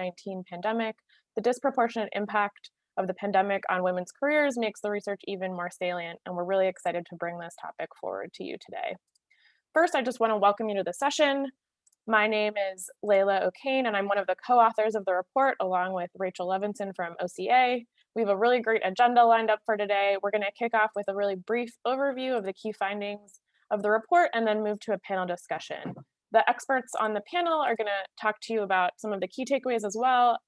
COVID-19 pandemic, the disproportionate impact of the pandemic on women's careers makes the research even more salient, and we're really excited to bring this topic forward to you today. First, I just want to welcome you to the session. My name is Layla O'Kane, and I'm one of the co-authors of the report, along with Rachel Levinson from OCA. We have a really great agenda lined up for today. We're going to kick off with a really brief overview of the key findings of the report and then move to a panel discussion. The experts on the panel are going to talk to you about some of the key takeaways as well,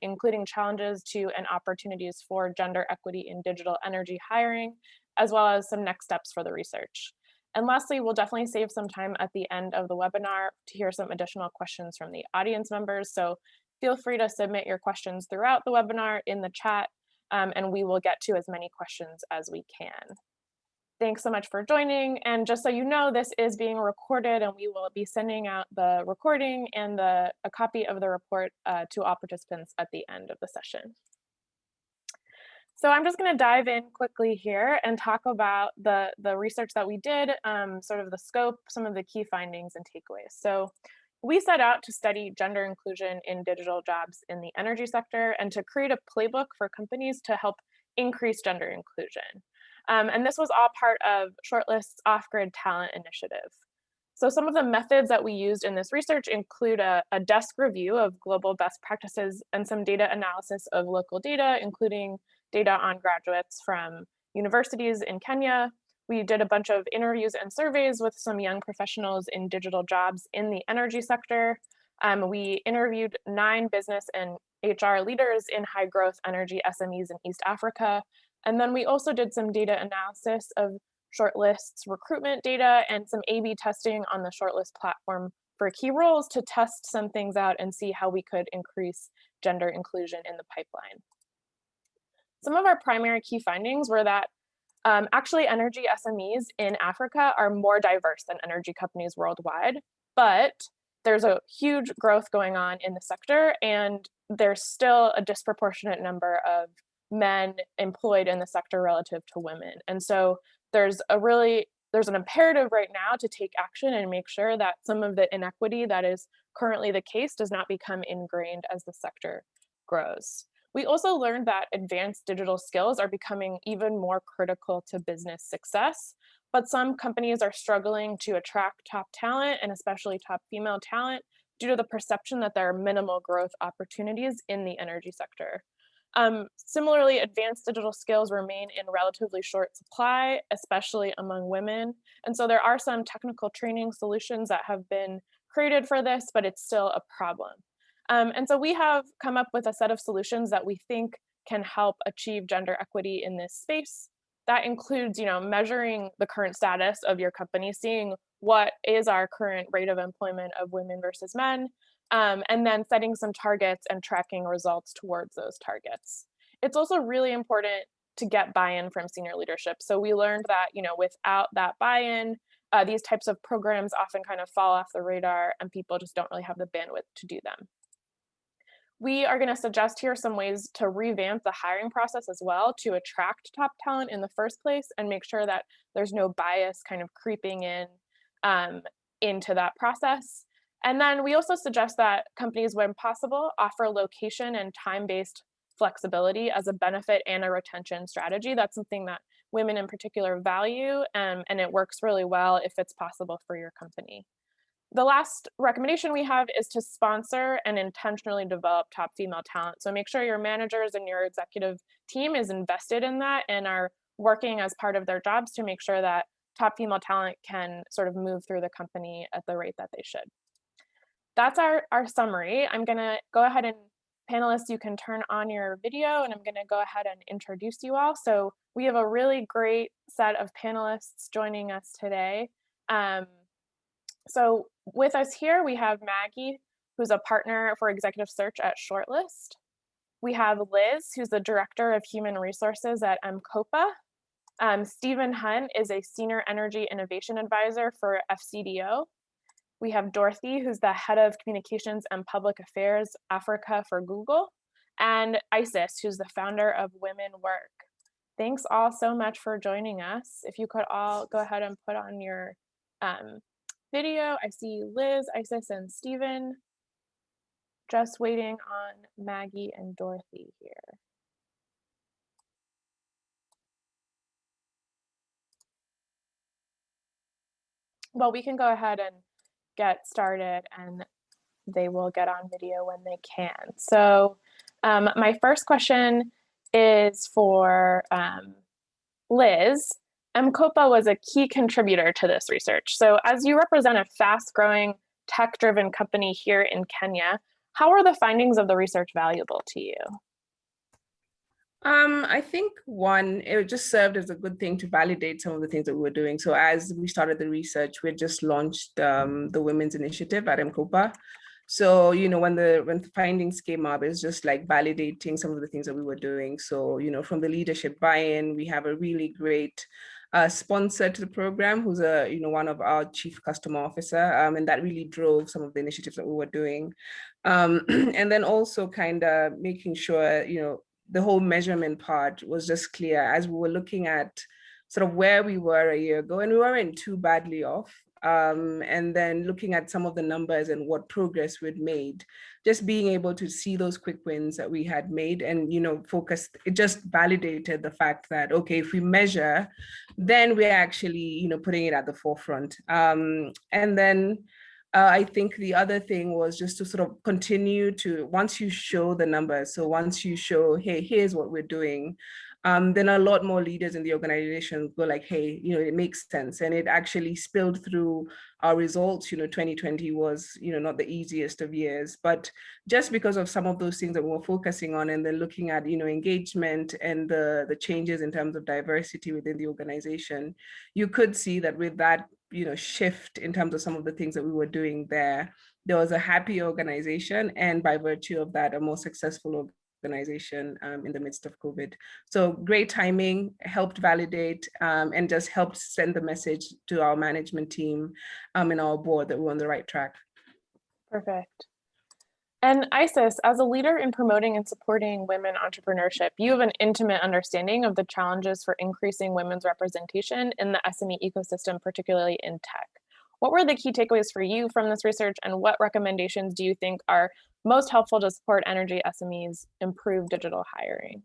including challenges to and opportunities for gender equity in digital energy hiring, as well as some next steps for the research. And lastly, we'll definitely save some time at the end of the webinar to hear some additional questions from the audience members. So feel free to submit your questions throughout the webinar in the chat, and we will get to as many questions as we can. Thanks so much for joining. And just so you know, this is being recorded, and we will be sending out the recording and a copy of the report to all participants at the end of the session. So I'm just going to dive in quickly here and talk about the research that we did, sort of the scope, some of the key findings and takeaways. So we set out to study gender inclusion in digital jobs in the energy sector and to create a playbook for companies to help increase gender inclusion. And this was all part of Shortlist's off-grid talent initiative. So some of the methods that we used in this research include a desk review of global best practices and some data analysis of local data, including data on graduates from universities in Kenya. We did a bunch of interviews and surveys with some young professionals in digital jobs in the energy sector. We interviewed 9 business and HR leaders in high growth energy SMEs in East Africa. And then we also did some data analysis of Shortlist's recruitment data and some A/B testing on the Shortlist platform for key roles to test some things out and see how we could increase gender inclusion in the pipeline. Some of our primary key findings were that actually energy SMEs in Africa are more diverse than energy companies worldwide, but there's a huge growth going on in the sector, and there's still a disproportionate number of men employed in the sector relative to women. And so there's an imperative right now to take action and make sure that some of the inequity that is currently the case does not become ingrained as the sector grows. We also learned that advanced digital skills are becoming even more critical to business success, but some companies are struggling to attract top talent, and especially top female talent, due to the perception that there are minimal growth opportunities in the energy sector. Similarly, advanced digital skills remain in relatively short supply, especially among women. And so there are some technical training solutions that have been created for this, but it's still a problem. And so we have come up with a set of solutions that we think can help achieve gender equity in this space. That includes, measuring the current status of your company, seeing what is our current rate of employment of women versus men, and then setting some targets and tracking results towards those targets. It's also really important to get buy-in from senior leadership. So we learned that, without that buy-in, these types of programs often kind of fall off the radar and people just don't really have the bandwidth to do them. We are going to suggest here some ways to revamp the hiring process as well to attract top talent in the first place and make sure that there's no bias kind of creeping in into that process. And then we also suggest that companies, when possible, offer location and time-based flexibility as a benefit and a retention strategy. That's something that women in particular value, and it works really well if it's possible for your company. The last recommendation we have is to sponsor and intentionally develop top female talent. So make sure your managers and your executive team is invested in that and are working as part of their jobs to make sure that top female talent can sort of move through the company at the rate that they should. That's our summary. I'm going to go ahead and, panelists, you can turn on your video, and I'm going to go ahead and introduce you all. So we have a really great set of panelists joining us today. So with us here, we have Maggie, who's a partner for executive search at Shortlist. We have Liz, who's the director of human resources at MCOPA. Stephen Hunt is a senior energy innovation advisor for FCDO. We have Dorothy, who's the head of communications and public affairs Africa for Google, and Isis, who's the founder of Women Work. Thanks all so much for joining us. If you could all go ahead and put on your video. I see Liz, Isis, and Stephen just waiting on Maggie and Dorothy here. Well, we can go ahead and get started, and they will get on video when they can. So my first question is for Liz. M-KOPA was a key contributor to this research. So as you represent a fast-growing, tech-driven company here in Kenya, how are the findings of the research valuable to you? I think one, it just served as a good thing to validate some of the things that we were doing. So as we started the research, we had just launched the Women's Initiative at M-KOPA. So, when the findings came up, it's just like validating some of the things that we were doing. So, from the leadership buy-in, we have a really great sponsor to the program, who's one of our chief customer officer, and that really drove some of the initiatives that we were doing. And then also kind of making sure, the whole measurement part was just clear as we were looking at sort of where we were a year ago, and we weren't too badly off. And then looking at some of the numbers and what progress we'd made, just being able to see those quick wins that we had made and, focused, it just validated the fact that, okay, if we measure, then we're actually, putting it at the forefront. And then I think the other thing was just to sort of continue to, once you show the numbers, so once you show, hey, here's what we're doing, then a lot more leaders in the organization go like, hey, it makes sense. And it actually spilled through our results. 2020 was, not the easiest of years, but just because of some of those things that we were focusing on and then looking at, engagement and the changes in terms of diversity within the organization, you could see that with that, shift in terms of some of the things that we were doing there was a happy organization, and by virtue of that, a more successful organization in the midst of COVID. So great timing, helped validate, and just helped send the message to our management team and our board that we're on the right track. Perfect. And Isis, as a leader in promoting and supporting women entrepreneurship, you have an intimate understanding of the challenges for increasing women's representation in the SME ecosystem, particularly in tech. What were the key takeaways for you from this research, and what recommendations do you think are most helpful to support energy SMEs improve digital hiring?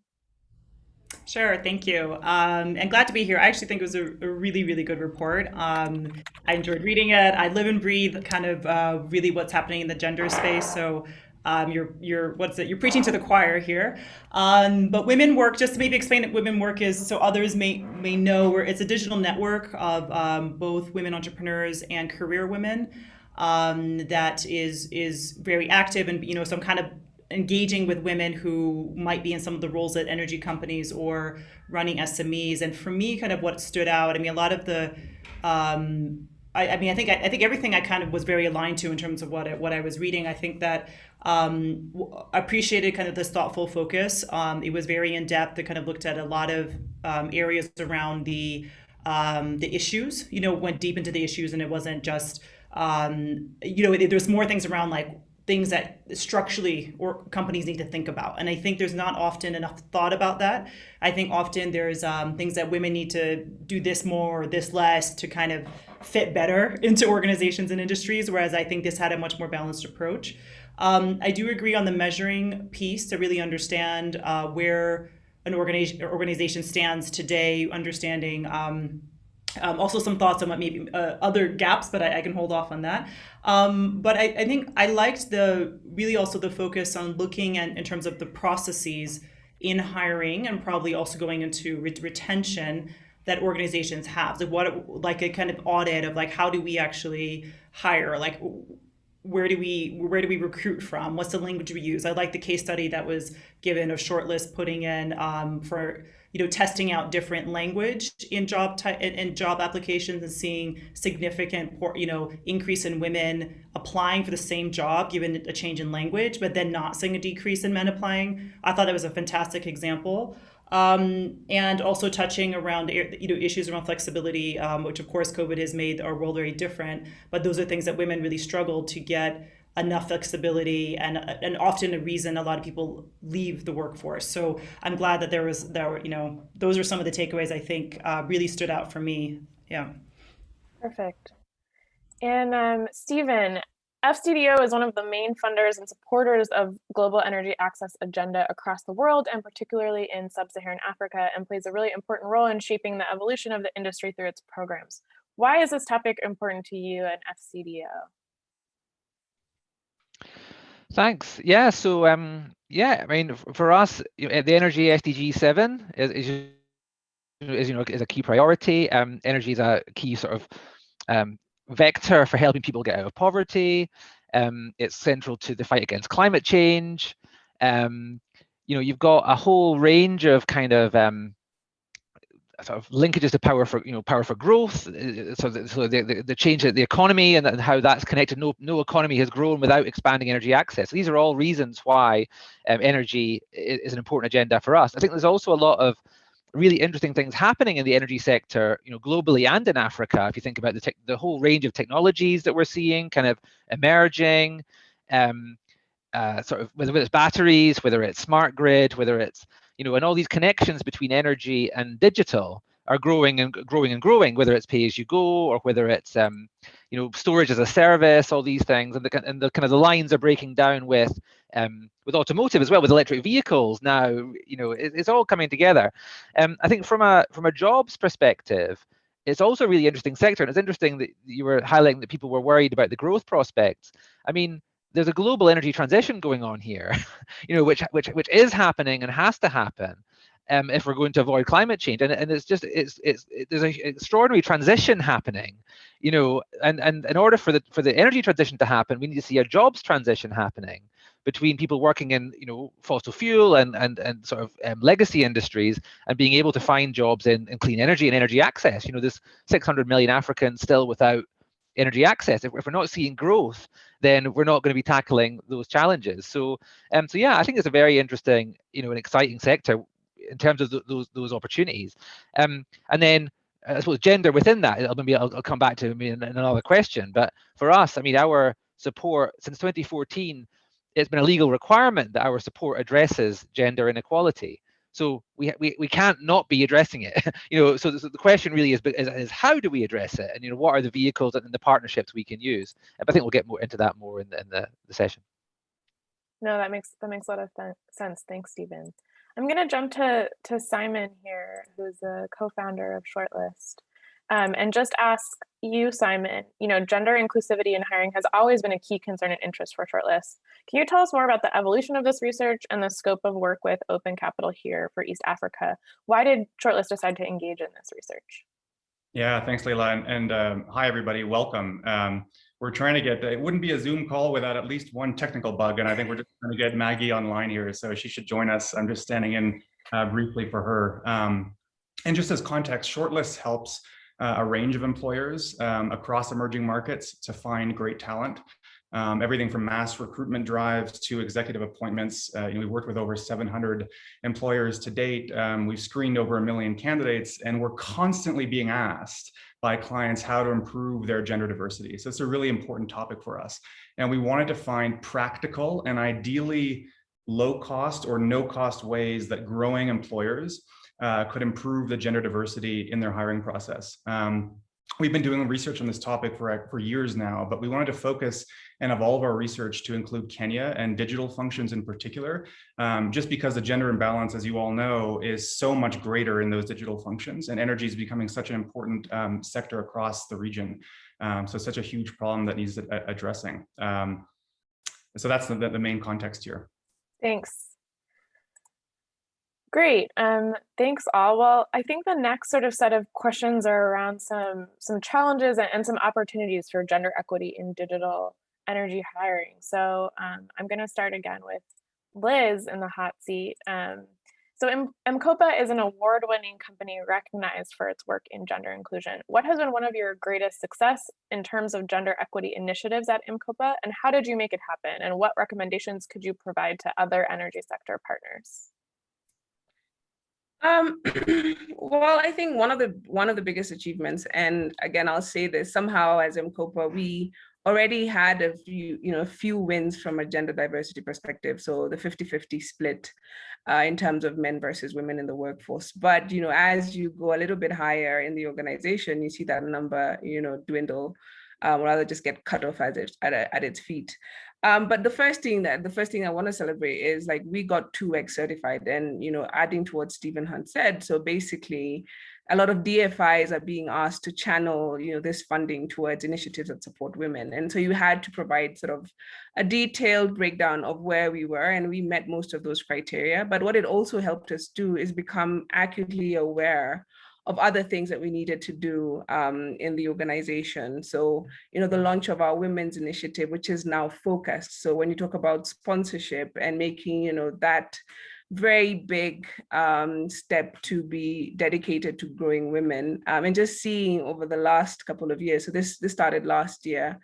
Sure, thank you. And glad to be here. I actually think it was a really, really good report. I enjoyed reading it. I live and breathe kind of really what's happening in the gender space. So you're preaching to the choir here. But Women Work, just to maybe explain what Women Work is, so others may know, it's a digital network of both women entrepreneurs and career women that is very active, and some kind of engaging with women who might be in some of the roles at energy companies or running SMEs. And for me, kind of what stood out, a lot of the, I think everything I kind of was very aligned to in terms of what I was reading. I think that appreciated kind of this thoughtful focus. It was very in depth. It kind of looked at a lot of areas around the issues. Went deep into the issues, and it wasn't just there's more things around like things that structurally or companies need to think about. And I think there's not often enough thought about that. I think often there's things that women need to do this more or this less to kind of fit better into organizations and industries, whereas I think this had a much more balanced approach. I do agree on the measuring piece to really understand where an organization stands today, understanding also some thoughts on what maybe other gaps, but I can hold off on that. But I think I liked really also the focus on looking at in terms of the processes in hiring, and probably also going into retention that organizations have. Like a kind of audit of like, how do we actually hire? Like, where do we recruit from? What's the language we use? I like the case study that was given of Shortlist putting in for testing out different language in job applications and seeing significant increase in women applying for the same job given a change in language, but then not seeing a decrease in men applying. I thought that was a fantastic example. And also touching around issues around flexibility, which of course COVID has made our world very different, but those are things that women really struggle to get enough flexibility, and often a reason a lot of people leave the workforce. So I'm glad that there were those are some of the takeaways I think really stood out for me. Yeah. Perfect. And Stephen, FCDO is one of the main funders and supporters of global energy access agenda across the world, and particularly in sub-Saharan Africa, and plays a really important role in shaping the evolution of the industry through its programs. Why is this topic important to you and FCDO? Thanks. Yeah. So, yeah, I mean, for us, the energy SDG 7 is a key priority. Energy is a key sort of vector for helping people get out of poverty. It's central to the fight against climate change. You've got a whole range of kind of sort of linkages to power for growth. So the change of the economy and how that's connected. No economy has grown without expanding energy access. These are all reasons why energy is an important agenda for us. I think there's also a lot of really interesting things happening in the energy sector, globally and in Africa. If you think about the whole range of technologies that we're seeing kind of emerging, sort of whether it's batteries, whether it's smart grid, whether it's and all these connections between energy and digital are growing and growing and growing. Whether it's pay as you go or whether it's storage as a service, all these things, and the kind of the lines are breaking down with automotive as well, with electric vehicles now. It's all coming together. I think from a jobs perspective, it's also a really interesting sector, and it's interesting that you were highlighting that people were worried about the growth prospects. I mean, there's a global energy transition going on here, which is happening and has to happen if we're going to avoid climate change. And there's an extraordinary transition happening, and in order for the energy transition to happen, we need to see a jobs transition happening between people working in fossil fuel and sort of legacy industries and being able to find jobs in clean energy and energy access. There's 600 million Africans still without energy access. If we're not seeing growth, then we're not going to be tackling those challenges. So yeah, I think it's a very interesting, an exciting sector in terms of those opportunities. And then I suppose gender within that, I'll come back to in another question. But for us, I mean, our support since 2014, it's been a legal requirement that our support addresses gender inequality. So we can't not be addressing it. So the question really is how do we address it, and what are the vehicles and the partnerships we can use? But I think we'll get more into that more in the session. No, that makes a lot of sense. Thanks, Stephen. I'm going to jump to Simon here, who's a co-founder of Shortlist, and just ask you, Simon. Gender inclusivity in hiring has always been a key concern and interest for Shortlist. Can you tell us more about the evolution of this research and the scope of work with Open Capital here for East Africa? Why did Shortlist decide to engage in this research? Yeah, thanks, Leila, and hi everybody, welcome. We're trying to get, it wouldn't be a Zoom call without at least one technical bug, and I think we're just trying to get Maggie online here, so she should join us. I'm just standing in briefly for her. And just as context, Shortlist helps a range of employers across emerging markets to find great talent. Everything from mass recruitment drives to executive appointments. We've worked with over 700 employers to date. We've screened over 1 million candidates, and we're constantly being asked by clients how to improve their gender diversity. So it's a really important topic for us. And we wanted to find practical and ideally low cost or no cost ways that growing employers could improve the gender diversity in their hiring process. We've been doing research on this topic for years now, but we wanted to focus and evolve our research to include Kenya and digital functions in particular, just because the gender imbalance, as you all know, is so much greater in those digital functions, and energy is becoming such an important sector across the region. So such a huge problem that needs addressing. So that's the main context here. Thanks. Great. Thanks all. Well, I think the next sort of set of questions are around some challenges and some opportunities for gender equity in digital energy hiring. So I'm going to start again with Liz in the hot seat. So MCOPA is an award-winning company recognized for its work in gender inclusion. What has been one of your greatest success in terms of gender equity initiatives at MCOPA, and how did you make it happen? And what recommendations could you provide to other energy sector partners? Well, I think one of the biggest achievements, and again, I'll say this, somehow as MCOPA, we already had a few wins from a gender diversity perspective. So the 50-50 split in terms of men versus women in the workforce. But, as you go a little bit higher in the organization, you see that number, dwindle. rather just get cut off at its feet. But the first thing I want to celebrate is like we got 2X certified, and adding to what Stephen Hunt said. So basically, a lot of DFIs are being asked to channel this funding towards initiatives that support women, and so you had to provide sort of a detailed breakdown of where we were, and we met most of those criteria. But what it also helped us do is become acutely aware of other things that we needed to do in the organization. So, the launch of our women's initiative, which is now focused. So when you talk about sponsorship and making, that very big step to be dedicated to growing women, and just seeing over the last couple of years. So this started last year.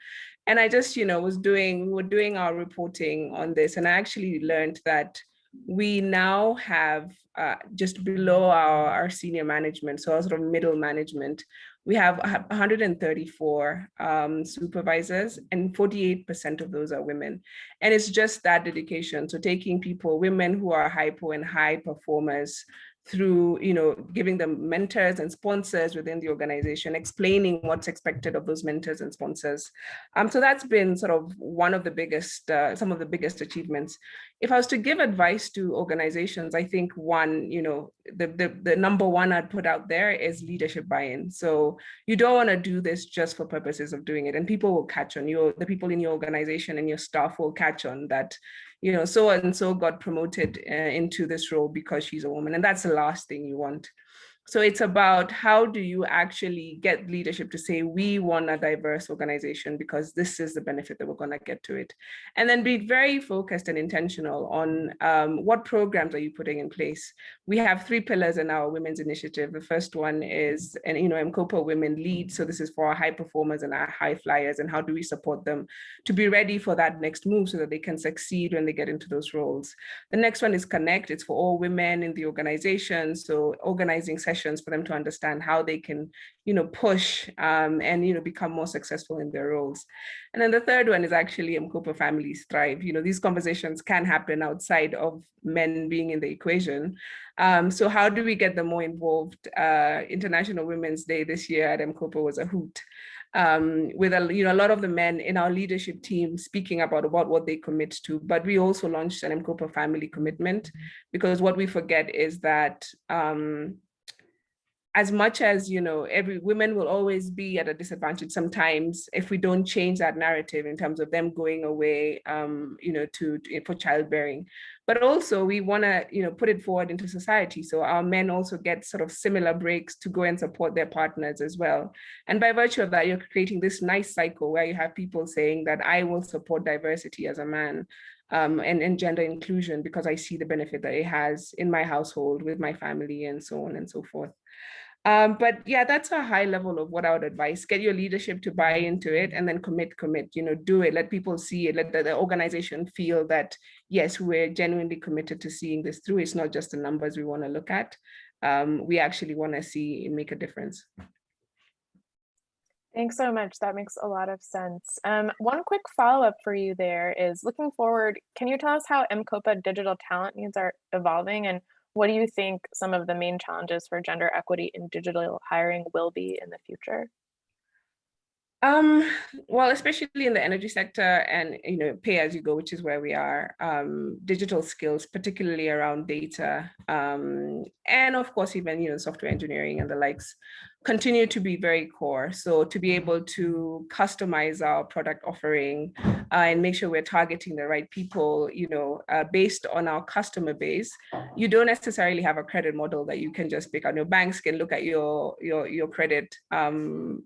And I just, we were doing our reporting on this, and I actually learned that we now have just below our senior management, so our sort of middle management, we have 134 supervisors, and 48% of those are women. And it's just that dedication. So taking women who are hypo and high performers, through giving them mentors and sponsors within the organization, explaining what's expected of those mentors and sponsors. So that's been sort of one of the biggest, some of the biggest achievements. If I was to give advice to organizations, I think one, the number one I'd put out there is leadership buy-in. So you don't want to do this just for purposes of doing it, and people will catch on. The people in your organization and your staff will catch on that so and so got promoted into this role because she's a woman, and that's the last thing you want. So it's about how do you actually get leadership to say, we want a diverse organization because this is the benefit that we're going to get to it. And then be very focused and intentional on what programs are you putting in place. We have 3 pillars in our women's initiative. The first one is, MCOPA Women Lead. So this is for our high performers and our high flyers, and how do we support them to be ready for that next move so that they can succeed when they get into those roles. The next one is Connect. It's for all women in the organization. So organizing sessions for them to understand how they can, push and, become more successful in their roles. And then the third one is actually MCOPA Families Thrive. These conversations can happen outside of men being in the equation. So how do we get them more involved? International Women's Day this year at MCOPA was a hoot. With a lot of the men in our leadership team speaking about what they commit to. But we also launched an MCOPA family commitment, because what we forget is that as much as, every women will always be at a disadvantage sometimes if we don't change that narrative in terms of them going away, for childbearing. But also we want to, put it forward into society. So our men also get sort of similar breaks to go and support their partners as well. And by virtue of that, you're creating this nice cycle where you have people saying that I will support diversity as a man. And gender inclusion because I see the benefit that it has in my household, with my family, and so on and so forth. But yeah, that's a high level of what I would advise. Get your leadership to buy into it, and then commit, do it. Let people see it. Let the organization feel that, yes, we're genuinely committed to seeing this through. It's not just the numbers we want to look at. We actually want to see it make a difference. Thanks so much. That makes a lot of sense. One quick follow-up for you there is, looking forward, can you tell us how MCOPA digital talent needs are evolving, and what do you think some of the main challenges for gender equity in digital hiring will be in the future? Well, especially in the energy sector and, pay as you go, which is where we are, digital skills, particularly around data, and of course, even, software engineering and the likes, continue to be very core. So to be able to customize our product offering and make sure we're targeting the right people, based on our customer base. You don't necessarily have a credit model that you can just pick on. Your banks can look at your credit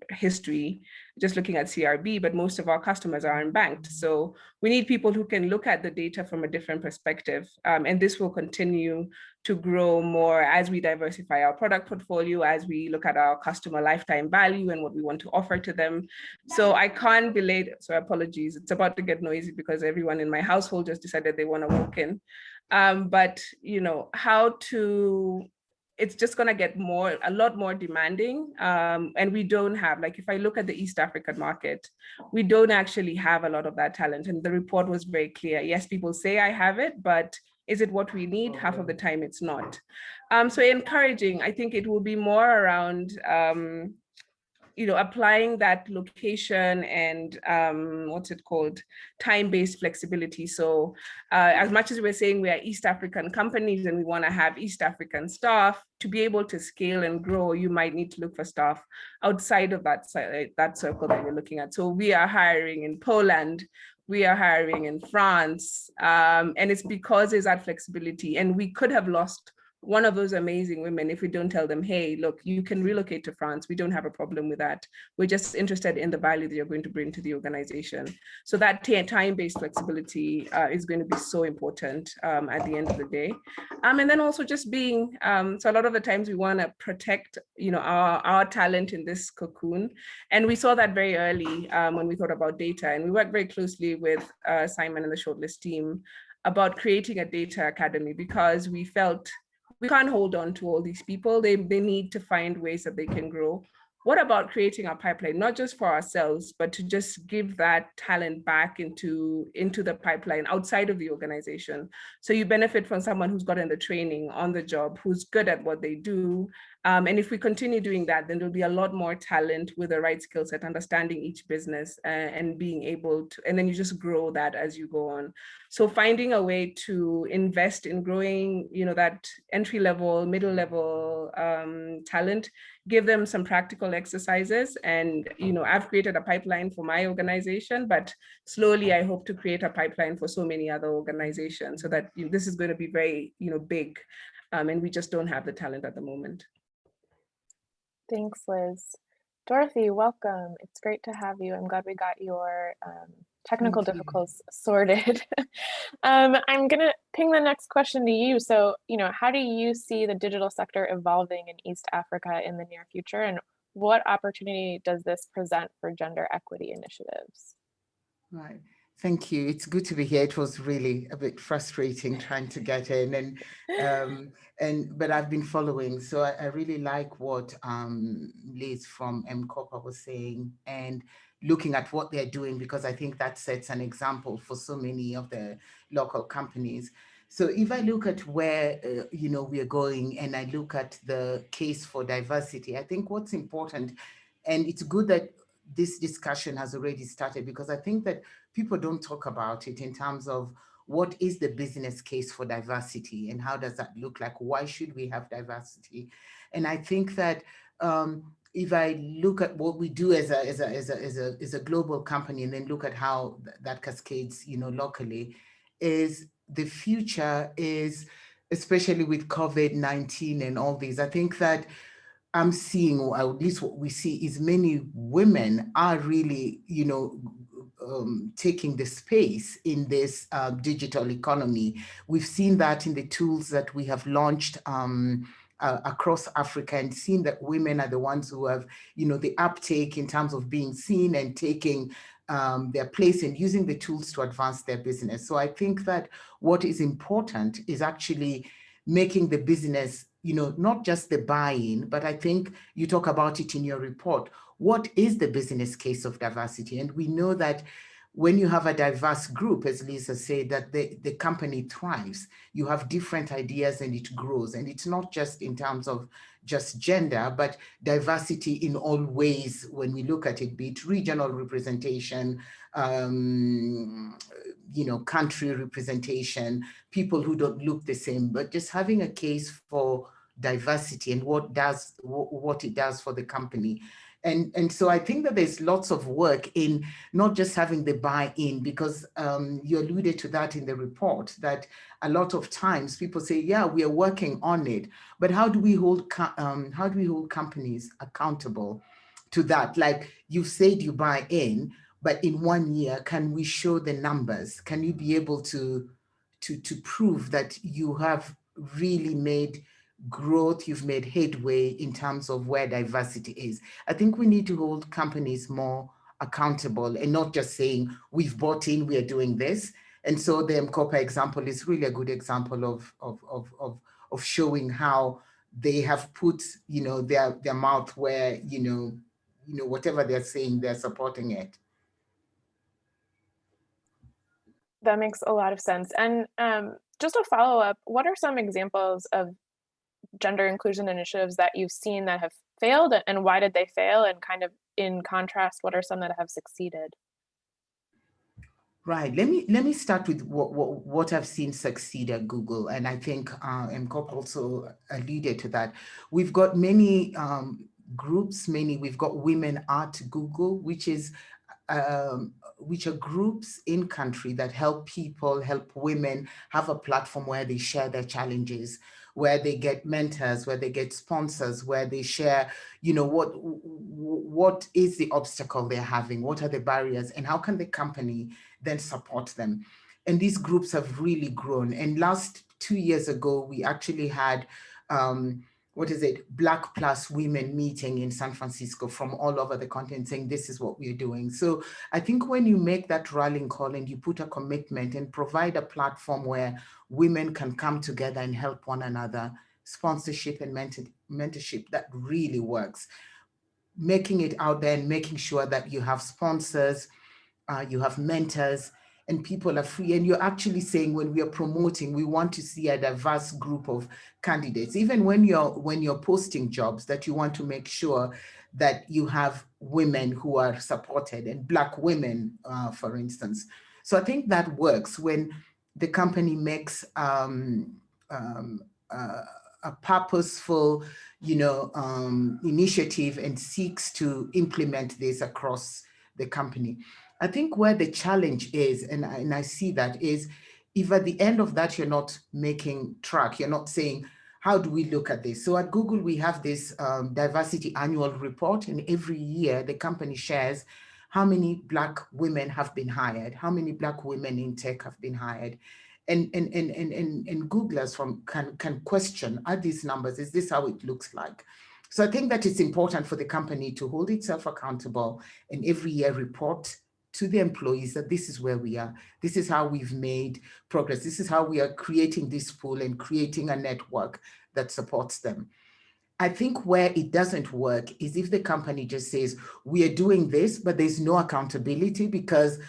history, just looking at CRB, but most of our customers are unbanked. So we need people who can look at the data from a different perspective. And this will continue to grow more as we diversify our product portfolio, as we look at our customer lifetime value and what we want to offer to them. So I can't be late, so apologies. It's about to get noisy because everyone in my household just decided they want to walk in. But it's just going to get a lot more demanding. And we don't have, if I look at the East African market, we don't actually have a lot of that talent. And the report was very clear. Yes, people say I have it, but is it what we need? Half of the time it's not. So encouraging, I think it will be more around applying that location and time-based flexibility. So as much as we're saying we are East African companies and we want to have East African staff, to be able to scale and grow, you might need to look for staff outside of that circle that you're looking at. So we are hiring in Poland, we are hiring in France, and it's because there's that flexibility. And we could have lost one of those amazing women if we don't tell them, hey, look, you can relocate to France. We don't have a problem with that. We're just interested in the value that you're going to bring to the organization. So that time-based flexibility is going to be so important at the end of the day. And then also just being, so a lot of the times we want to protect, our talent in this cocoon. And we saw that very early when we thought about data. And we worked very closely with Simon and the Shortlist team about creating a data academy, because we felt we can't hold on to all these people. They need to find ways that they can grow. What about creating a pipeline, not just for ourselves, but to just give that talent back into the pipeline outside of the organization? So you benefit from someone who's gotten the training on the job, who's good at what they do. And if we continue doing that, then there'll be a lot more talent with the right skill set, understanding each business and being able to, and then you just grow that as you go on. So finding a way to invest in growing, that entry level, middle level talent, give them some practical exercises. And, I've created a pipeline for my organization, but slowly I hope to create a pipeline for so many other organizations, so that this is going to be very, big. And we just don't have the talent at the moment. Thanks, Liz. Dorothy, welcome. It's great to have you. I'm glad we got your technical difficulties sorted. I'm going to ping the next question to you. So, how do you see the digital sector evolving in East Africa in the near future? And what opportunity does this present for gender equity initiatives? Right. Thank you. It's good to be here. It was really a bit frustrating trying to get in, but I've been following. So I really like what Liz from MCOPA was saying, and looking at what they're doing, because I think that sets an example for so many of the local companies. So if I look at where we are going, and I look at the case for diversity, I think what's important, and it's good that this discussion has already started, because I think that people don't talk about it in terms of what is the business case for diversity and how does that look like? Why should we have diversity? And I think that if I look at what we do as a global company, and then look at how that cascades, locally, is the future is, especially with COVID-19 and all these, I think that I'm seeing, or at least what we see, is many women are really, taking the space in this digital economy. We've seen that in the tools that we have launched across Africa, and seen that women are the ones who have, the uptake in terms of being seen and taking their place and using the tools to advance their business. So I think that what is important is actually making the business, not just the buy-in, but I think you talk about it in your report. What is the business case of diversity? And we know that when you have a diverse group, as Lisa said, that the company thrives. You have different ideas and it grows. And it's not just in terms of just gender, but diversity in all ways when we look at it, be it regional representation, country representation, people who don't look the same, but just having a case for diversity and what it does for the company. And so I think that there's lots of work in not just having the buy-in, because you alluded to that in the report, that a lot of times people say, yeah, we are working on it, but how do we hold companies accountable to that? Like you said, you buy in, but in 1 year, can we show the numbers? Can you be able to prove that you have really made growth, you've made headway in terms of where diversity is? I think we need to hold companies more accountable and not just saying, we've bought in, we are doing this. And so the MCOPA example is really a good example of showing how they have put, their mouth where, whatever they're saying, they're supporting it. That makes a lot of sense. And just a follow-up, what are some examples of gender inclusion initiatives that you've seen that have failed, and why did they fail? And kind of in contrast, what are some that have succeeded? Right. Let me start with what I've seen succeed at Google, and I think MCOP also alluded to that. We've got many groups. We've got Women at Google, which are groups in country that help women have a platform where they share their challenges, where they get mentors, where they get sponsors, where they share, what is the obstacle they're having, what are the barriers, and how can the company then support them. And these groups have really grown. And last 2 years ago, we actually had Black Plus Women meeting in San Francisco from all over the continent saying this is what we're doing. So I think when you make that rallying call and you put a commitment and provide a platform where women can come together and help one another, sponsorship and mentorship, that really works. Making it out there and making sure that you have sponsors, you have mentors, and people are free. And you're actually saying, when we are promoting, we want to see a diverse group of candidates. Even when you're posting jobs, that you want to make sure that you have women who are supported, and Black women, for instance. So I think that works when the company makes a purposeful, initiative and seeks to implement this across the company. I think where the challenge is, and I see that, is if at the end of that you're not making track, you're not saying, how do we look at this? So at Google, we have this diversity annual report, and every year the company shares how many Black women have been hired, how many Black women in tech have been hired. And Googlers can question, are these numbers, is this how it looks like? So I think that it's important for the company to hold itself accountable and every year report to the employees that this is where we are. This is how we've made progress. This is how we are creating this pool and creating a network that supports them. I think where it doesn't work is if the company just says, we are doing this, but there's no accountability because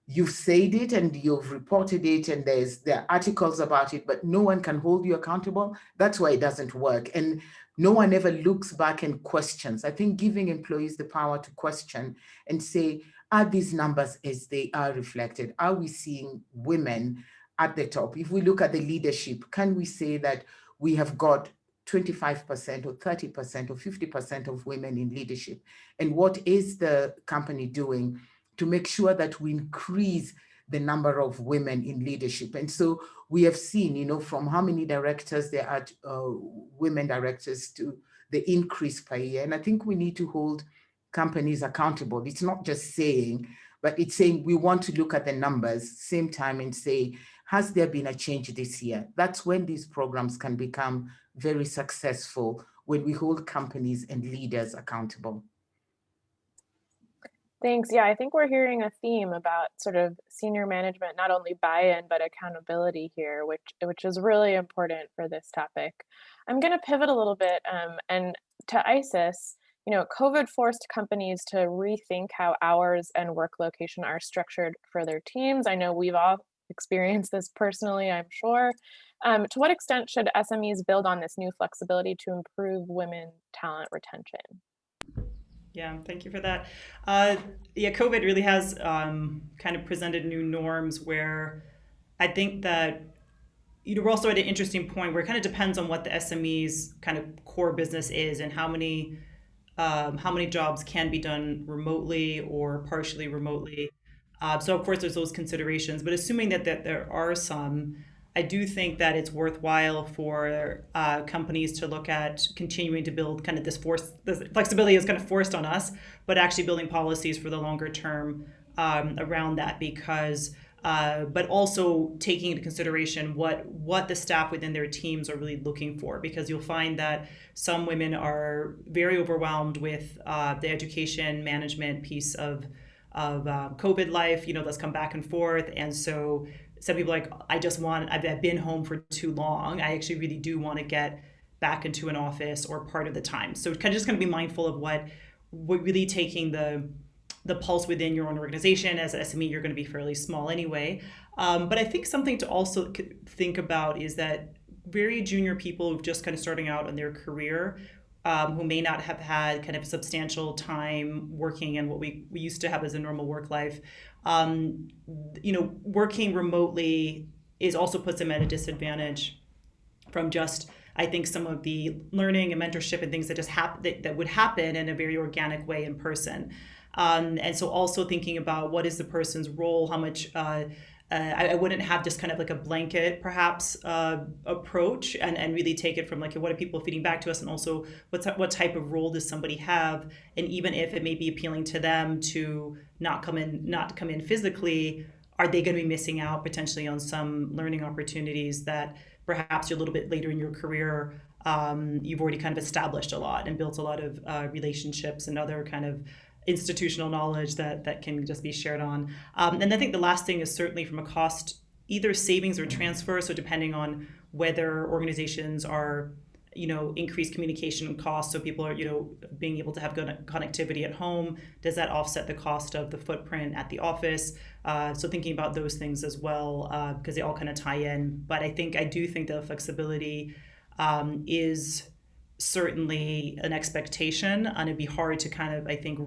you've said it and you've reported it and there are articles about it, but no one can hold you accountable. That's why it doesn't work. And no one ever looks back and questions. I think giving employees the power to question and say, are these numbers as they are reflected? Are we seeing women at the top? If we look at the leadership, can we say that we have got 25% or 30% or 50% of women in leadership? And what is the company doing to make sure that we increase the number of women in leadership? And so we have seen, from how many directors there are, women directors, to the increase per year. And I think we need to hold companies accountable. It's not just saying, but it's saying we want to look at the numbers, same time, and say, has there been a change this year? That's when these programs can become very successful, when we hold companies and leaders accountable. Thanks. Yeah, I think we're hearing a theme about sort of senior management, not only buy-in, but accountability here, which is really important for this topic. I'm going to pivot a little bit and to ISIS. COVID forced companies to rethink how hours and work location are structured for their teams. I know we've all experienced this personally, I'm sure. To what extent should SMEs build on this new flexibility to improve women talent retention? Yeah, thank you for that. COVID really has kind of presented new norms where I think that we're also at an interesting point where it kind of depends on what the SME's kind of core business is and how many jobs can be done remotely or partially remotely. So of course there's those considerations, but assuming that there are some, I do think that it's worthwhile for companies to look at continuing to build kind of this flexibility is kind of forced on us, but actually building policies for the longer term around that, because but also taking into consideration what the staff within their teams are really looking for, because you'll find that some women are very overwhelmed with the education management piece of COVID life, that's come back and forth. And so some people are like, I've been home for too long. I actually really do want to get back into an office or part of the time. So just kind of be mindful of what really taking the pulse within your own organization. As an SME, you're going to be fairly small anyway. But I think something to also think about is that very junior people just kind of starting out in their career, who may not have had kind of substantial time working in what we used to have as a normal work life. Working remotely also puts them at a disadvantage from just, I think, some of the learning and mentorship and things that just that would happen in a very organic way in person. And so also thinking about what is the person's role, how much I wouldn't have just kind of like a blanket perhaps approach and really take it from like, what are people feeding back to us, and also what type of role does somebody have, and even if it may be appealing to them to not come in physically, are they going to be missing out potentially on some learning opportunities that perhaps you're a little bit later in your career, you've already kind of established a lot and built a lot of relationships and other kind of institutional knowledge that can just be shared on. And I think the last thing is certainly from a cost, either savings or transfer. So depending on whether organizations are, increased communication costs, so people are, being able to have good connectivity at home, does that offset the cost of the footprint at the office? So thinking about those things as well, because they all kind of tie in. But I do think the flexibility is certainly an expectation, and it'd be hard to kind of, I think,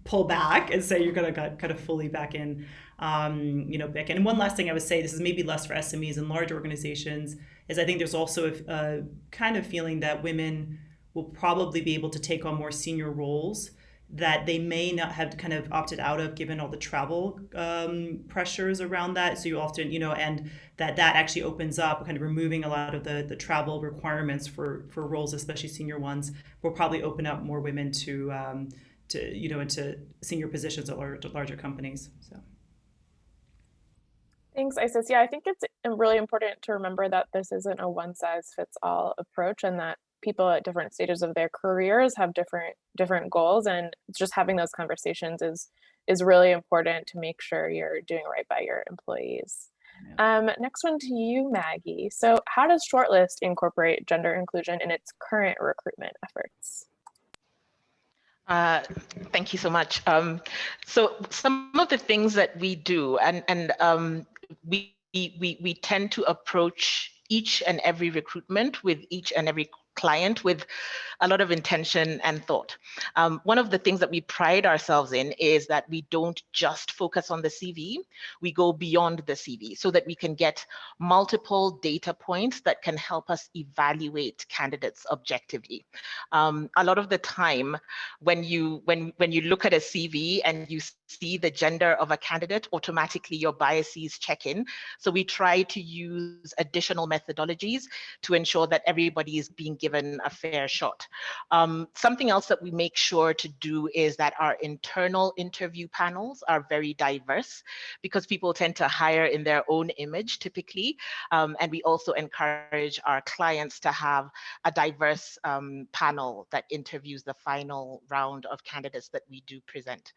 pull back and say you're going to kind of fully back in, back in. And one last thing I would say, this is maybe less for SMEs and large organizations, is I think there's also a kind of feeling that women will probably be able to take on more senior roles that they may not have kind of opted out of given all the travel pressures around that. So you often, and that actually opens up, kind of removing a lot of the travel requirements for roles, especially senior ones, will probably open up more women to into senior positions at larger companies. So. Thanks, Isis. Yeah, I think it's really important to remember that this isn't a one-size-fits-all approach, and that people at different stages of their careers have different goals, and just having those conversations is really important to make sure you're doing right by your employees. Yeah. Next one to you, Maggie. So how does Shortlist incorporate gender inclusion in its current recruitment efforts? Thank you so much. So some of the things that we do, and we tend to approach each and every recruitment with each and every client with a lot of intention and thought. One of the things that we pride ourselves in is that we don't just focus on the CV, we go beyond the CV so that we can get multiple data points that can help us evaluate candidates objectively. A lot of the time when you look at a CV and you see the gender of a candidate, automatically your biases check in. So we try to use additional methodologies to ensure that everybody is being given a fair shot. Something else that we make sure to do is that our internal interview panels are very diverse, because people tend to hire in their own image typically. And we also encourage our clients to have a diverse panel that interviews the final round of candidates that we do present.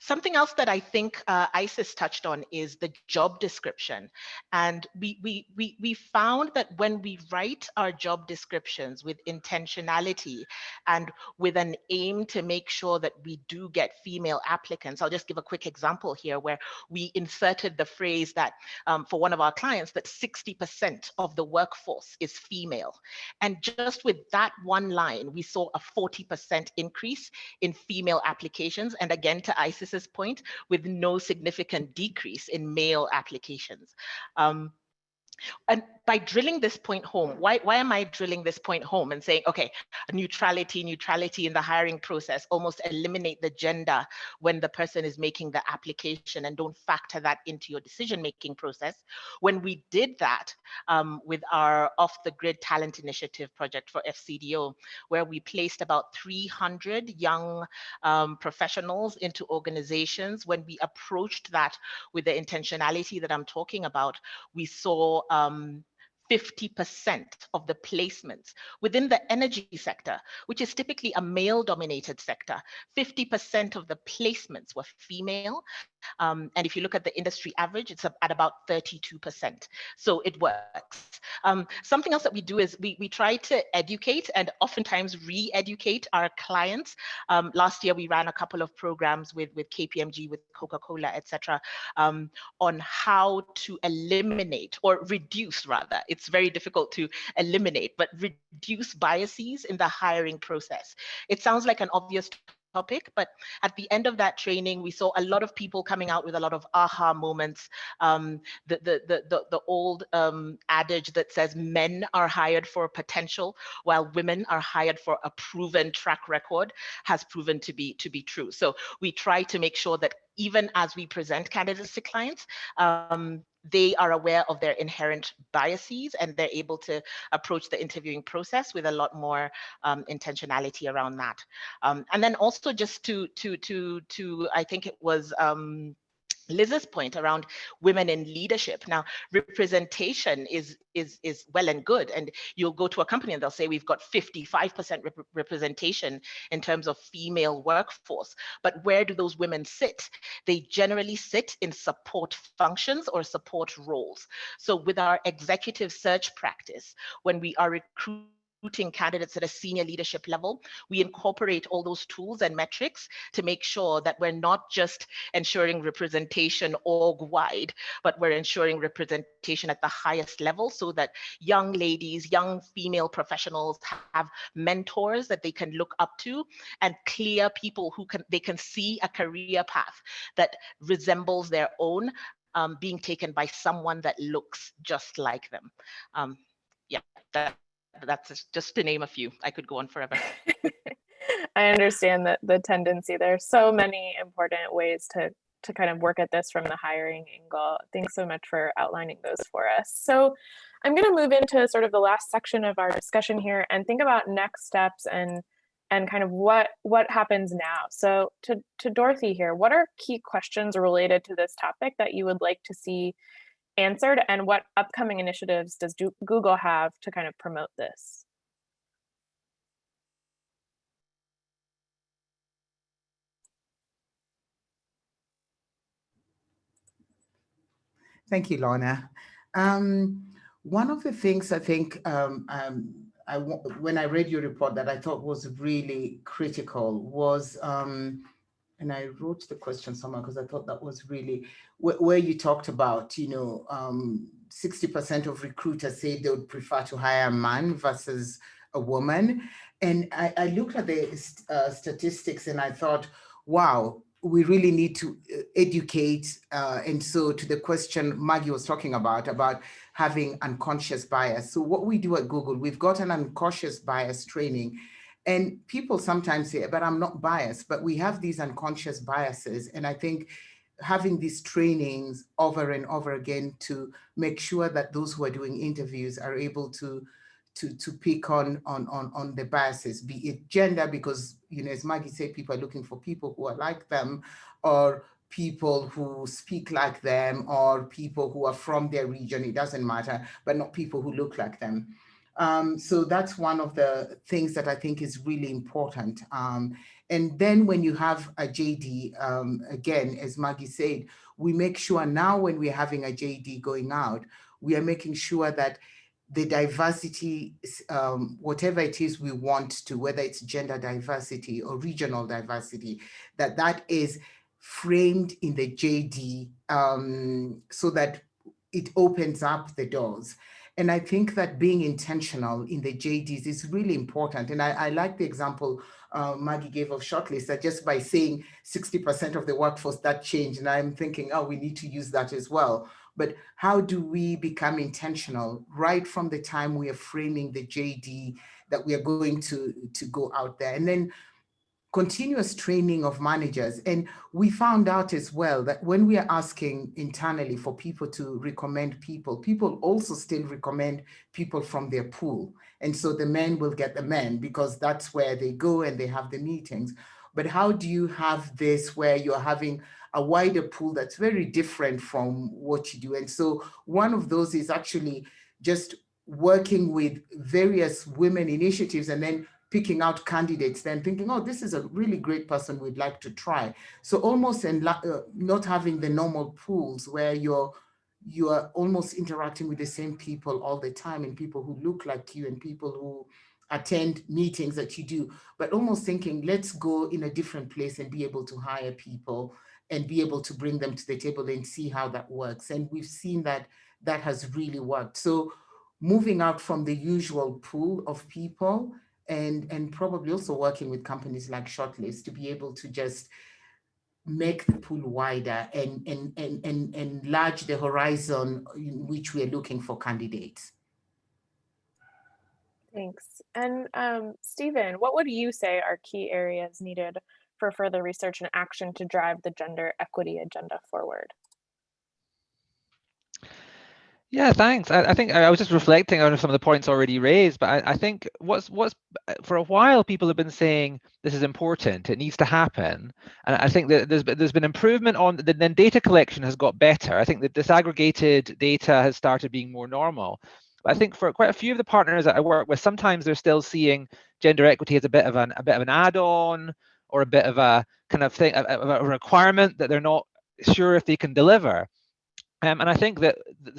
Something else that I think Isis touched on is the job description. And we found that when we write our job descriptions with intentionality and with an aim to make sure that we do get female applicants, I'll just give a quick example here where we inserted the phrase that for one of our clients, that 60% of the workforce is female. And just with that one line, we saw a 40% increase in female applications. And again, to Isis's point, with no significant decrease in male applications. And by drilling this point home, why am I drilling this point home and saying, okay, neutrality in the hiring process, almost eliminate the gender when the person is making the application and don't factor that into your decision-making process. When we did that with our off-the-grid talent initiative project for FCDO, where we placed about 300 young professionals into organizations, when we approached that with the intentionality that I'm talking about, we saw 50% of the placements within the energy sector, which is typically a male-dominated sector, 50% of the placements were female. And if you look at the industry average, it's at about 32%. So it works. Something else that we do is we try to educate and oftentimes re-educate our clients. Last year, we ran a couple of programs with KPMG, with Coca-Cola, etc., on how to eliminate or reduce, rather. It's very difficult to eliminate, but reduce biases in the hiring process. It sounds like an obvious topic, but at the end of that training, we saw a lot of people coming out with a lot of aha moments. The old adage that says men are hired for potential while women are hired for a proven track record has proven to be true. So we try to make sure that even as we present candidates to clients, they are aware of their inherent biases and they're able to approach the interviewing process with a lot more intentionality around that. And then also just to I think it was Liz's point around women in leadership. Now, representation is well and good, and you'll go to a company and they'll say we've got 55% representation in terms of female workforce. But where do those women sit? They generally sit in support functions or support roles. So with our executive search practice, when we are recruiting candidates at a senior leadership level, we incorporate all those tools and metrics to make sure that we're not just ensuring representation org-wide, but we're ensuring representation at the highest level so that young ladies, young female professionals have mentors that they can look up to and clear people who they can see a career path that resembles their own, being taken by someone that looks just like them. Yeah, that's just to name a few. I could go on forever. I understand that the tendency. There's so many important ways to kind of work at this from the hiring angle. Thanks so much for outlining those for us. So I'm going to move into sort of the last section of our discussion here and think about next steps and kind of what happens now. So to Dorothy here, what are key questions related to this topic that you would like to see answered, and what upcoming initiatives does Google have to kind of promote this? Thank you, Lorna. One of the things I think when I read your report that I thought was really critical was, and I wrote the question somewhere because I thought that was really where you talked about, 60% of recruiters say they would prefer to hire a man versus a woman. And I looked at the statistics and I thought, wow, we really need to educate. And so to the question Maggie was talking about having unconscious bias. So what we do at Google, we've got an unconscious bias training. And people sometimes say, but I'm not biased, but we have these unconscious biases. And I think having these trainings over and over again to make sure that those who are doing interviews are able to pick on the biases, be it gender, because, as Maggie said, people are looking for people who are like them, or people who speak like them, or people who are from their region, it doesn't matter, but not people who look like them. So that's one of the things that I think is really important. And then when you have a JD, again, as Maggie said, we make sure now when we're having a JD going out, we are making sure that the diversity, whatever it is we want to, whether it's gender diversity or regional diversity, that is framed in the JD so that it opens up the doors. And I think that being intentional in the JDs is really important. And I like the example Maggie gave of Shortlist, that just by saying 60% of the workforce, that changed. And I'm thinking, oh, we need to use that as well. But how do we become intentional right from the time we are framing the JD that we are going to go out there? And then continuous training of managers. And we found out as well that when we are asking internally for people to recommend people, people also still recommend people from their pool. And so the men will get the men because that's where they go and they have the meetings. But how do you have this where you're having a wider pool that's very different from what you do? And so one of those is actually just working with various women initiatives and then picking out candidates, then thinking, oh, this is a really great person we'd like to try. So almost not having the normal pools where you are almost interacting with the same people all the time, and people who look like you and people who attend meetings that you do, but almost thinking, let's go in a different place and be able to hire people and be able to bring them to the table and see how that works. And we've seen that that has really worked. So moving out from the usual pool of people, and probably also working with companies like Shortlist to be able to just make the pool wider and enlarge the horizon in which we're looking for candidates. Thanks. And Stephen, what would you say are key areas needed for further research and action to drive the gender equity agenda forward? Yeah, thanks. I think I was just reflecting on some of the points already raised, but I think what's for a while people have been saying this is important, it needs to happen, and I think that there's been improvement on then data collection has got better. I think that disaggregated data has started being more normal. But I think for quite a few of the partners that I work with, sometimes they're still seeing gender equity as a bit of an add-on or a bit of a kind of thing, a requirement that they're not sure if they can deliver. And I think that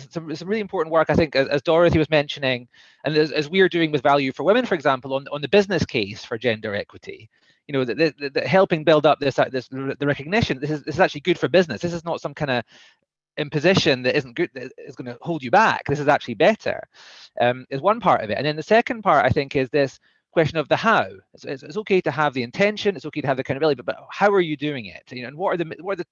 some really important work, I think, as Dorothy was mentioning, and as we are doing with Value for Women, for example, on the business case for gender equity, you know, that helping build up the recognition, this is actually good for business. This is not some kind of imposition that isn't good, that is going to hold you back. This is actually better, is one part of it. And then the second part, I think, is this question of the how. It's okay to have the intention, it's okay to have the accountability, but how are you doing it? You know, and what are the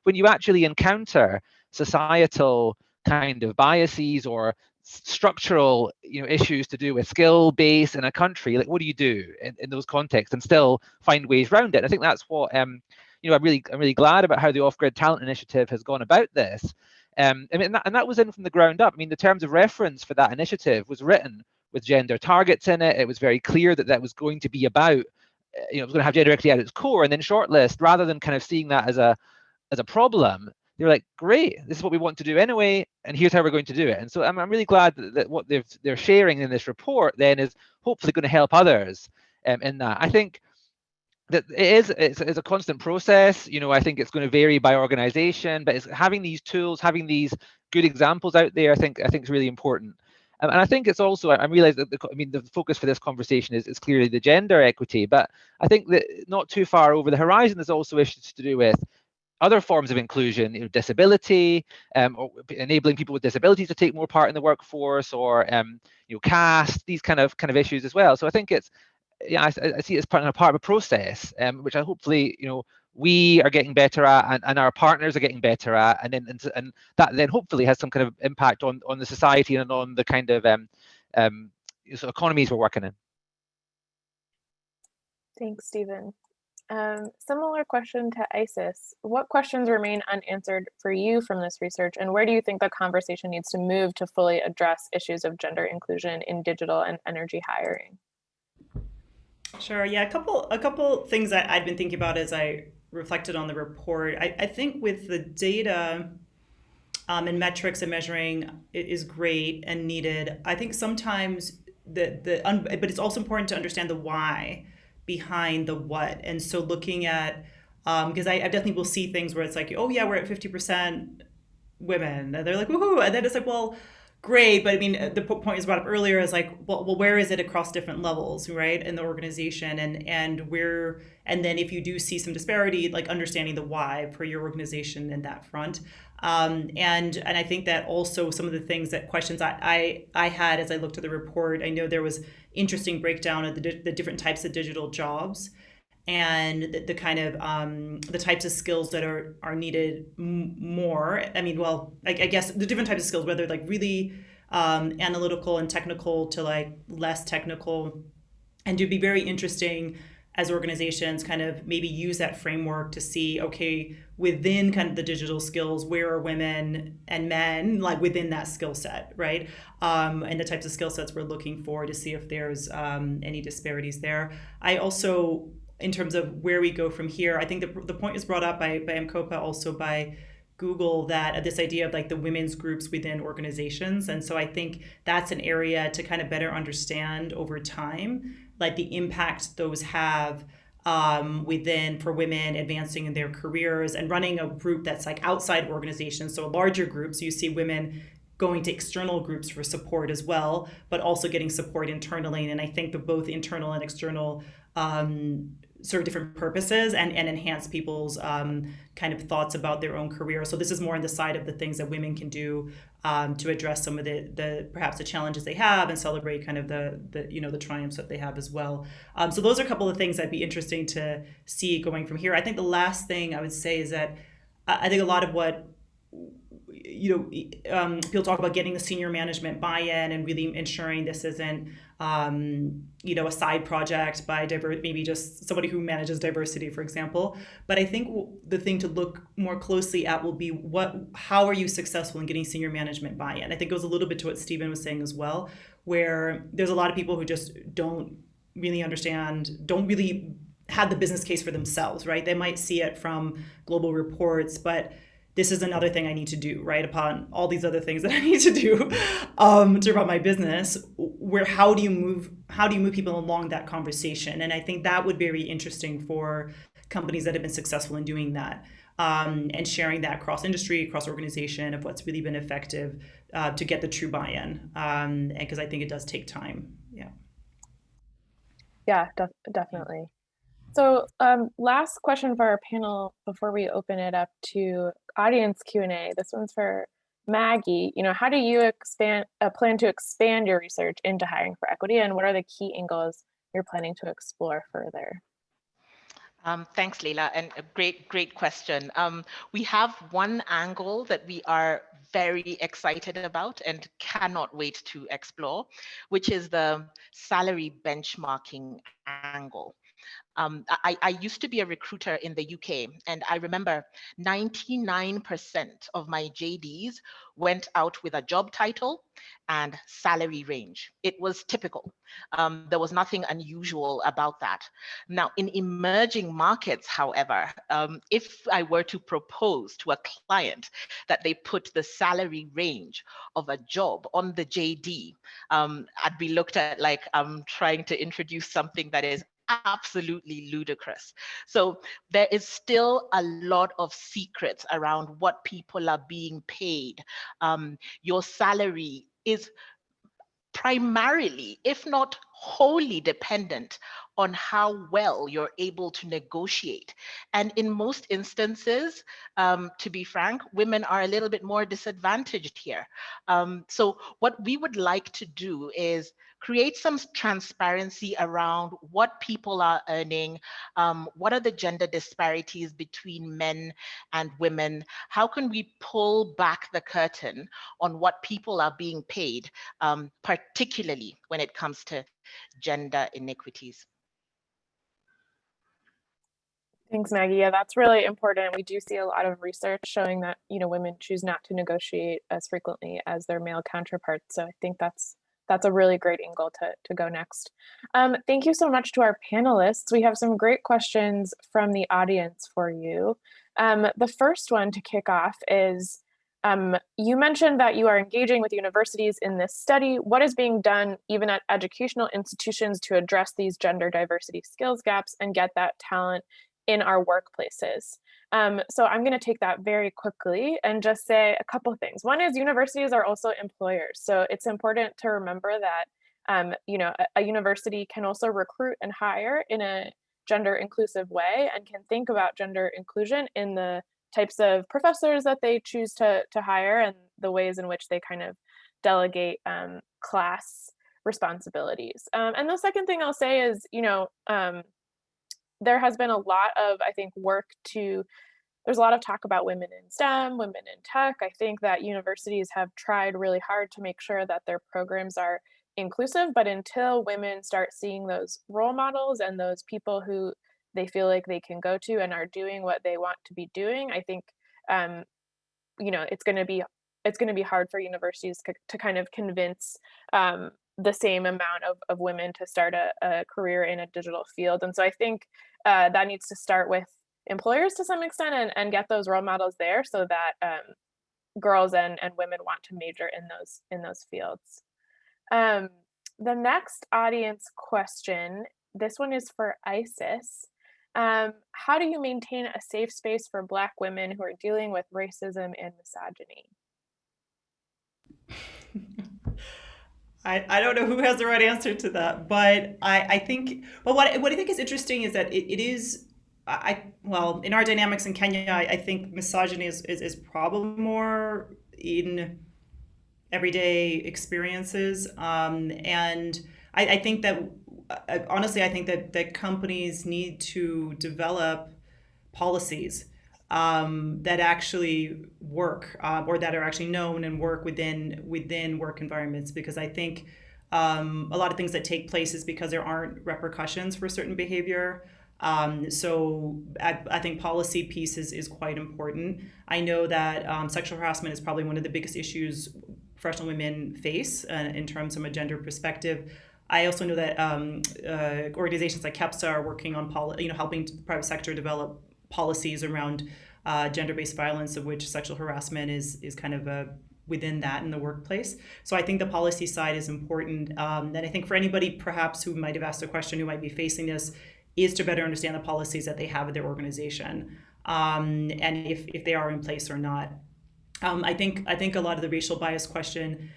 when you actually encounter societal kind of biases or structural, you know, issues to do with skill base in a country, like what do you do in those contexts and still find ways around it? And I think that's what you know, I'm really glad about how the Off-Grid Talent Initiative has gone about this. I mean, and that was in from the ground up. I mean, the terms of reference for that initiative was written with gender targets in it. It was very clear that that was going to be about, you know, it was going to have gender equity at its core. And then Shortlist, rather than kind of seeing that as a problem, they're like, great, this is what we want to do anyway, and here's how we're going to do it. And so I'm really glad that what they're sharing in this report then is hopefully going to help others in that. I think that it's a constant process. You know, I think it's going to vary by organization, but it's having these tools, having these good examples out there, I think is really important. And I think it's also, I realize that the focus for this conversation is clearly the gender equity, but I think that not too far over the horizon, there's also issues to do with other forms of inclusion, you know, disability, or enabling people with disabilities to take more part in the workforce, or you know, caste, these kind of issues as well. So I think it's, yeah, I see it as part of a process, which I hopefully, you know, we are getting better at, and our partners are getting better at, and that then hopefully has some kind of impact on the society and on the kind of so economies we're working in. Thanks, Stephen. Similar question to Isis. What questions remain unanswered for you from this research, and where do you think the conversation needs to move to fully address issues of gender inclusion in digital and energy hiring? Sure. Yeah, a couple things that I'd been thinking about as I reflected on the report. I think with the data and metrics and measuring, it is great and needed. I think sometimes but it's also important to understand the why behind the what. And so looking at, because I definitely will see things where it's like, oh yeah, we're at 50% women, and they're like, woohoo, and then it's like, well, great, but I mean, the point was brought up earlier is like, well, where is it across different levels, right, in the organization, and then if you do see some disparity, like understanding the why for your organization in that front, and I think that also some of the things that questions I had as I looked at the report, I know there was interesting breakdown of the different types of digital jobs, and the kind of the types of skills that are needed more. I mean, well, I guess the different types of skills, whether like really analytical and technical to like less technical, and to be very interesting as organizations kind of maybe use that framework to see, okay, within kind of the digital skills, where are women and men like within that skill set, right? And the types of skill sets we're looking for to see if there's any disparities there. I also, in terms of where we go from here, I think the point is brought up by MCOPA, also by Google that this idea of like the women's groups within organizations. And so I think that's an area to kind of better understand over time, like the impact those have within for women advancing in their careers and running a group that's like outside organizations. So larger groups, you see women going to external groups for support as well, but also getting support internally. And I think the both internal and external serve different purposes and enhance people's kind of thoughts about their own career. So this is more on the side of the things that women can do to address some of the perhaps the challenges they have and celebrate kind of the triumphs that they have as well. So those are a couple of things that'd be interesting to see going from here. I think the last thing I would say is that I think a lot of what people talk about getting the senior management buy-in and really ensuring this isn't a side project by maybe just somebody who manages diversity, for example. But I think the thing to look more closely at will be how are you successful in getting senior management buy-in? I think it goes a little bit to what Stephen was saying as well, where there's a lot of people who just don't really understand, don't really have the business case for themselves, right? They might see it from global reports, but this is another thing I need to do, right? Upon all these other things that I need to do to run my business, how do you move people along that conversation? And I think that would be very interesting for companies that have been successful in doing that and sharing that cross industry, cross organization of what's really been effective to get the true buy-in. Because I think it does take time. Yeah. Yeah, definitely. So last question for our panel before we open it up to audience Q&A. This one's for Maggie. How do you plan to expand your research into hiring for equity, and what are the key angles you're planning to explore further? Thanks, Leila, and a great question. We have one angle that we are very excited about and cannot wait to explore, which is the salary benchmarking angle. I used to be a recruiter in the UK, and I remember 99% of my JDs went out with a job title and salary range. It was typical. There was nothing unusual about that. Now, in emerging markets, however, if I were to propose to a client that they put the salary range of a job on the JD, I'd be looked at like I'm trying to introduce something that is absolutely ludicrous. So there is still a lot of secrets around what people are being paid. Your salary is primarily, if not wholly, dependent on how well you're able to negotiate. And in most instances, to be frank, women are a little bit more disadvantaged here. So what we would like to do is create some transparency around what people are earning, what are the gender disparities between men and women, how can we pull back the curtain on what people are being paid, particularly when it comes to gender inequities. Thanks, Maggie. Yeah, that's really important. We do see a lot of research showing that women choose not to negotiate as frequently as their male counterparts. So I think that's a really great angle to go next. Thank you so much to our panelists. We have some great questions from the audience for you. The first one to kick off is, you mentioned that you are engaging with universities in this study. What is being done even at educational institutions to address these gender diversity skills gaps and get that talent in our workplaces? So I'm going to take that very quickly and just say a couple of things. One is universities are also employers. So it's important to remember that a university can also recruit and hire in a gender inclusive way and can think about gender inclusion in the types of professors that they choose to hire and the ways in which they kind of delegate class responsibilities. And the second thing I'll say is, there has been a lot of, I think, there's a lot of talk about women in STEM, women in tech. I think that universities have tried really hard to make sure that their programs are inclusive, but until women start seeing those role models and those people who they feel like they can go to and are doing what they want to be doing, I think it's going to be hard for universities to kind of convince the same amount of women to start a career in a digital field. And so I think that needs to start with employers to some extent and get those role models there so that girls and women want to major in those fields. The next audience question, this one is for Isis. How do you maintain a safe space for Black women who are dealing with racism and misogyny? I don't know who has the right answer to that, but I think, but what I think is interesting is that it is, well, in our dynamics in Kenya, I think misogyny is probably more in everyday experiences. And I think that, honestly, I think that companies need to develop policies that actually work, or that are actually known and work within work environments, because I think a lot of things that take place is because there aren't repercussions for certain behavior. So I think policy piece is quite important. I know that sexual harassment is probably one of the biggest issues professional women face in terms from a gender perspective. I also know that organizations like KEPSA are working on helping the private sector develop policies around gender-based violence, of which sexual harassment is kind of within that in the workplace. So I think the policy side is important. And I think for anybody perhaps who might have asked a question who might be facing this, is to better understand the policies that they have at their organization, and if they are in place or not. I think a lot of the racial bias question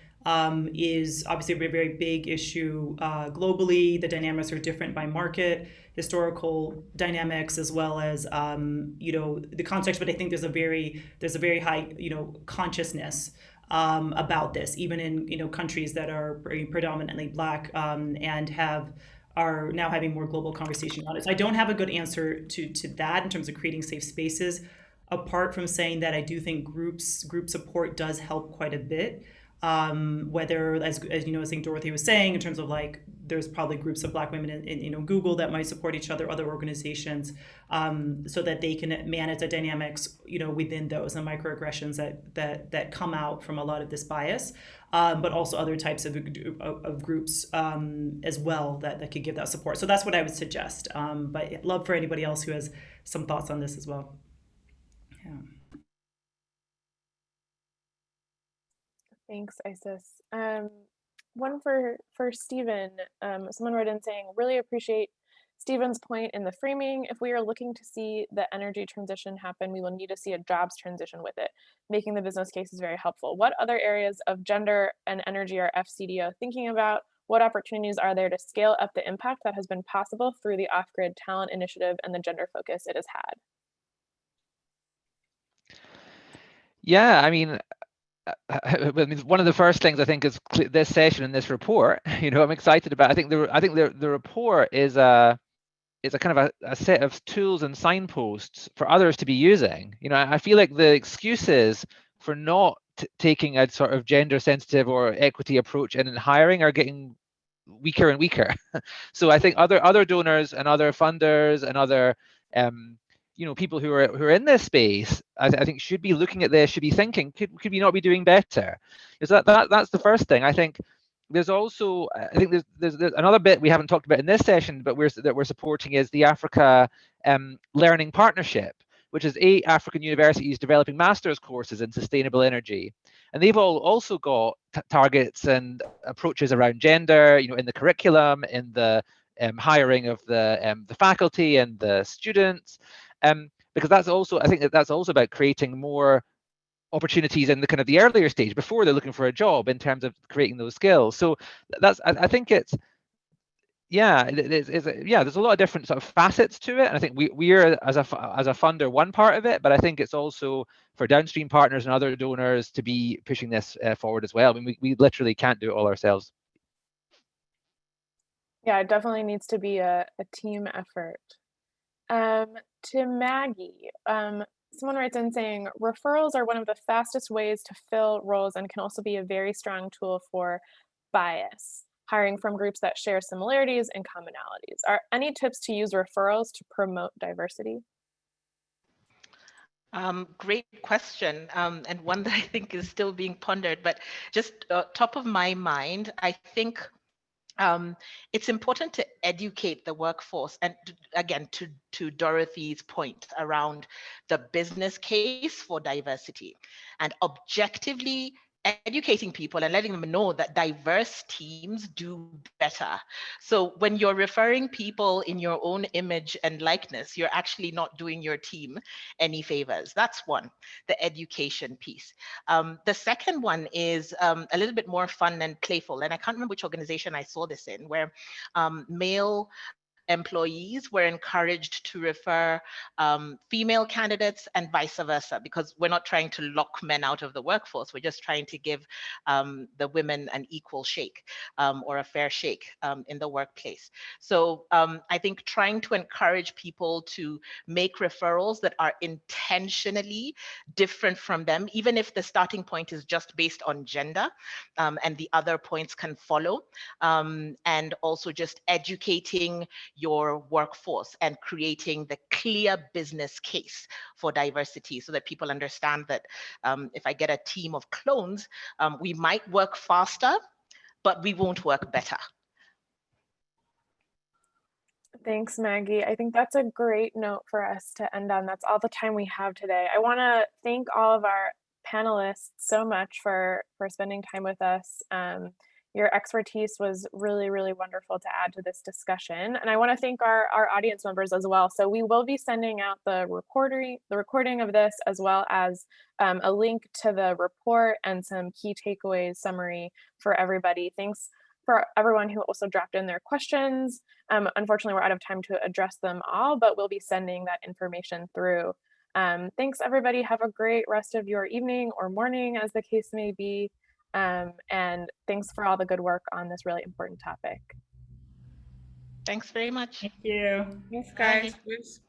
is obviously a very big issue globally. The dynamics are different by market, historical dynamics, as well as the context. But I think there's a very high consciousness about this, even in countries that are predominantly Black and are now having more global conversation on it. So I don't have a good answer to that in terms of creating safe spaces, apart from saying that I do think group support does help quite a bit. Whether, as you know, I think Dorothy was saying, in terms of like, there's probably groups of Black women in Google that might support each other, other organizations, so that they can manage the dynamics, within those and microaggressions that come out from a lot of this bias, but also other types of groups as well that could give that support. So that's what I would suggest. But I'd love for anybody else who has some thoughts on this as well. Yeah. Thanks, Isis. One for Stephen. Someone wrote in saying, really appreciate Stephen's point in the framing. If we are looking to see the energy transition happen, we will need to see a jobs transition with it, making the business cases very helpful. What other areas of gender and energy are FCDO thinking about? What opportunities are there to scale up the impact that has been possible through the Off-Grid Talent Initiative and the gender focus it has had? Yeah, I mean, one of the first things I think is this session and this report, I'm excited about. I think the report is a kind of a set of tools and signposts for others to be using. I feel like the excuses for not taking a sort of gender sensitive or equity approach in hiring are getting weaker and weaker. So I think other donors and other funders and other people who are in this space, I think should be looking at this, should be thinking, could we not be doing better? Because that's the first thing. I think there's also, I think there's another bit we haven't talked about in this session, but we're supporting is the Africa Learning Partnership, which is 8 African universities developing master's courses in sustainable energy. And they've also got targets and approaches around gender, in the curriculum, in the hiring of the faculty and the students. Because that's also, I think that's also about creating more opportunities in the kind of the earlier stage before they're looking for a job in terms of creating those skills. So that's, I think it's, there's a lot of different sort of facets to it. And I think we're as a funder one part of it, but I think it's also for downstream partners and other donors to be pushing this forward as well. I mean, we literally can't do it all ourselves. Yeah, it definitely needs to be a team effort. To Maggie, someone writes in saying, referrals are one of the fastest ways to fill roles and can also be a very strong tool for bias, hiring from groups that share similarities and commonalities. Are any tips to use referrals to promote diversity? Great question, and one that I think is still being pondered, but just top of my mind, I think It's important to educate the workforce. And again, to Dorothy's point around the business case for diversity, and objectively educating people and letting them know that diverse teams do better. So when you're referring people in your own image and likeness, you're actually not doing your team any favors. That's one, the education piece. The second one is a little bit more fun and playful. And I can't remember which organization I saw this in, where male employees were encouraged to refer female candidates and vice versa, because we're not trying to lock men out of the workforce. We're just trying to give the women an equal shake or a fair shake in the workplace. So I think trying to encourage people to make referrals that are intentionally different from them, even if the starting point is just based on gender and the other points can follow, and also just educating your workforce and creating the clear business case for diversity, so that people understand that if I get a team of clones, we might work faster, but we won't work better. Thanks, Maggie. I think that's a great note for us to end on. That's all the time we have today. I want to thank all of our panelists so much for spending time with us. Your expertise was really, really wonderful to add to this discussion. And I want to thank our audience members as well. So we will be sending out the recording of this, as well as a link to the report and some key takeaways summary for everybody. Thanks for everyone who also dropped in their questions. Unfortunately, we're out of time to address them all, but we'll be sending that information through. Thanks, everybody. Have a great rest of your evening or morning, as the case may be. And thanks for all the good work on this really important topic. Thanks very much. Thank you. Thanks, guys.